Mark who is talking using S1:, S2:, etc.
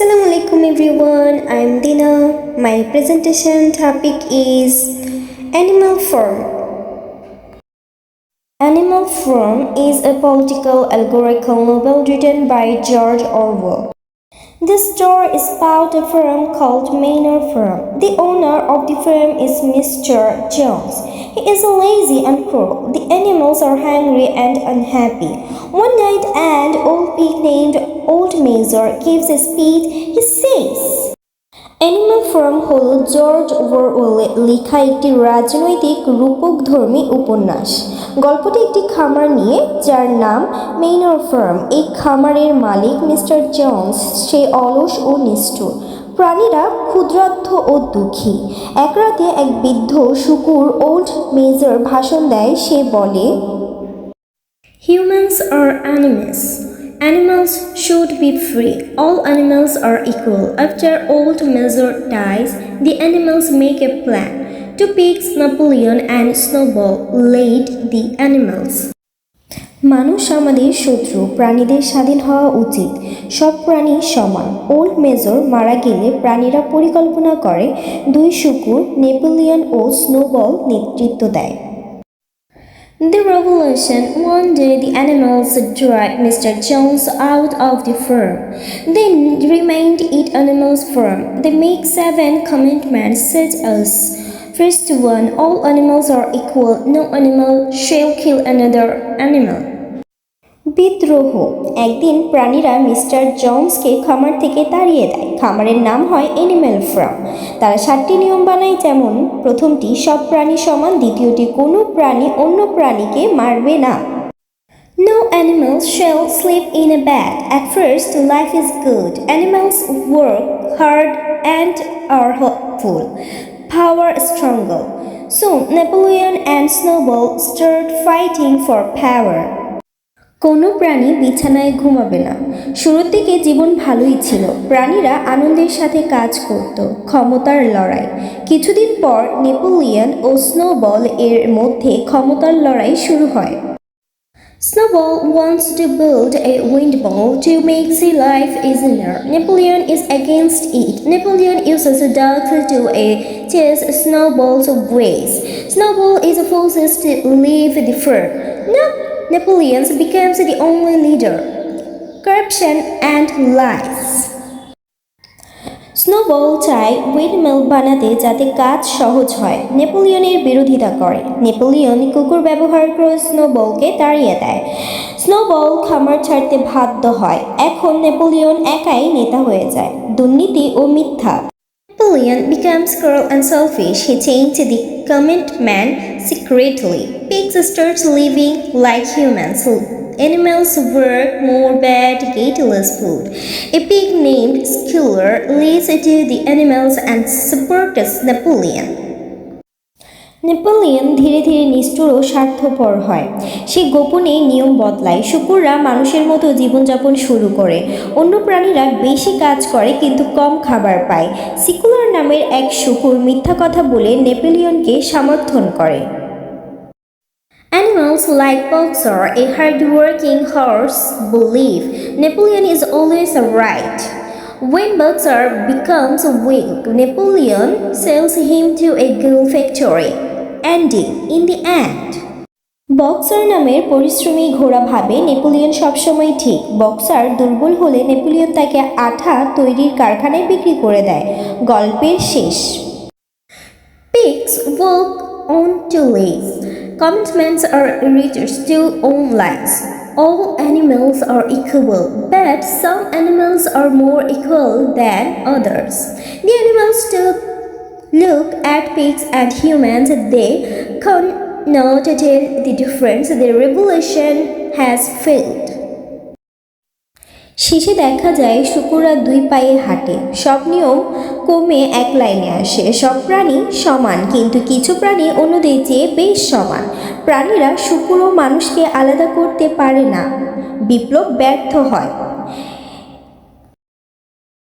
S1: Assalamu alaikum everyone, I am Dina. My presentation topic is Animal Farm. Animal Farm is a political allegorical novel written by George Orwell. This story is about a firm called Manor Farm. The owner of the farm is Mr. Jones. He is lazy and cruel. The animals are hungry and unhappy. One night, an old pig named Old Major gives a speech. He says, animal farm হল George অরওয়েলের লেখা একটি রাজনৈতিক রূপকধর্মী উপন্যাস। গল্পটি একটি খামার নিয়ে, যার নাম মেইনর ফার্ম। এই খামারের মালিক মিস্টার জোন্স, সে অলস ও নিষ্ঠুর। প্রাণীরা ক্ষুদ্রার্থ ও দুঃখী। এক রাতে এক বৃদ্ধ শুকুর ওল্ড মেজর ভাষণ দেয়। সে বলে, Humans are animals. Animals should be free. All animals are equal. After Old Major dies, the animals make a plan. Two pigs, Napoleon and Snowball, lead the animals. মানুষ আমাদের শত্রু, প্রাণীদের স্বাধীন হওয়া উচিত। সব প্রাণী সমান। ওল্ড মেজর মারা গেলে প্রাণীরা পরিকল্পনা করে। দুই শুকুর, নেপোলিয়ন ও স্নোবল নেতৃত্ব দেয়। The revolution. One day the animals dragged Mr. Jones out of the farm. They remained at animals farm. They make 7 commandments such as, first one, all animals are equal. No animal shall kill another animal. বিদ্রোহ। একদিন প্রাণীরা mister জোন্সকে খামার থেকে তাড়িয়ে দেয়। খামারের নাম হয় অ্যানিম্যাল ফার্ম। তারা 7টি নিয়ম বানায়, যেমন প্রথমটি, সব প্রাণী সমান। দ্বিতীয়টি, কোনো প্রাণী অন্য প্রাণীকে মারবে না। No animals shall sleep in a bed. At first, life is good. Animals work hard and are hopeful. Power struggle. Soon, Napoleon and Snowball start fighting for power. কোনো প্রাণী বিছানায় ঘুমাবে না। শুরুর দিকে জীবন ভালোই ছিল। প্রাণীরা আনন্দের সাথে কাজ করত। ক্ষমতার লড়াই। কিছুদিন পর নেপোলিয়ন ও স্নোবল এর মধ্যে ক্ষমতার লড়াই শুরু হয়। Snowball wants to build a windmill to make sea life easier. Napoleon is against it. Napoleon uses a dog to chase Snowball's ways. Snowball is forced to leave the farm. Napoleon becomes the only leader. Corruption and lies. Snowball চায় windmill বানাতে যাতে কাজ সহজ হয়। নেপোলিয়নের বিরোধিতা করে। Napoleon কুকুর ব্যবহার করে স্নোবলকে তাড়িয়ে দেয়। স্নোবল খামার ছাড়তে বাধ্য হয়। এখন নেপোলিয়ন একাই নেতা হয়ে যায়। দুর্নীতি ও মিথ্যা। Napoleon becomes cruel and selfish. He changed the commandment secretly. Pigs start living like humans. Animals work more but get less food. A pig named Skyller leads to the animals and supports Napoleon. Napoleon ধীরে ধীরে নিষ্ঠুর ও স্বার্থপর হয়। সে গোপনে নিয়ম বদলায়। শুকুররা মানুষের মতো জীবনযাপন শুরু করে। অন্য প্রাণীরা বেশি কাজ করে কিন্তু কম খাবার পায়। সিকুলার নামের এক শুকুর মিথ্যা কথা বলে নেপোলিয়নকে সমর্থন করে। Animals like Boxer, a hard-working horse, believe Napoleon is always right. When Boxer becomes weak, Napoleon sells him to a glue factory, ending in the end. Boxer নামের পরিশ্রমী ঘোড়া ভাবে নেপোলিয়ন সবসময় ঠিক। বক্সার দুর্বল হলে নেপোলিয়ন তাকে আঠা তৈরির কারখানায় বিক্রি করে দেয়। গল্পের শেষ। Pigs walk on two legs. Commandments are readers to own lives. All animals are equal, but some animals are more equal than others. The animals look at pigs and humans. They cannot tell the difference. The revolution has failed. শেষে দেখা যায় শুকুররা 2 পায়ে হাঁটে। সব নিয়ম কমে এক লাইনে আসে। সব প্রাণী সমান, কিন্তু কিছু প্রাণী অন্যদের চেয়ে বেশ সমান। প্রাণীরা শুকুর ও মানুষকে আলাদা করতে পারে না। বিপ্লব ব্যর্থ হয়।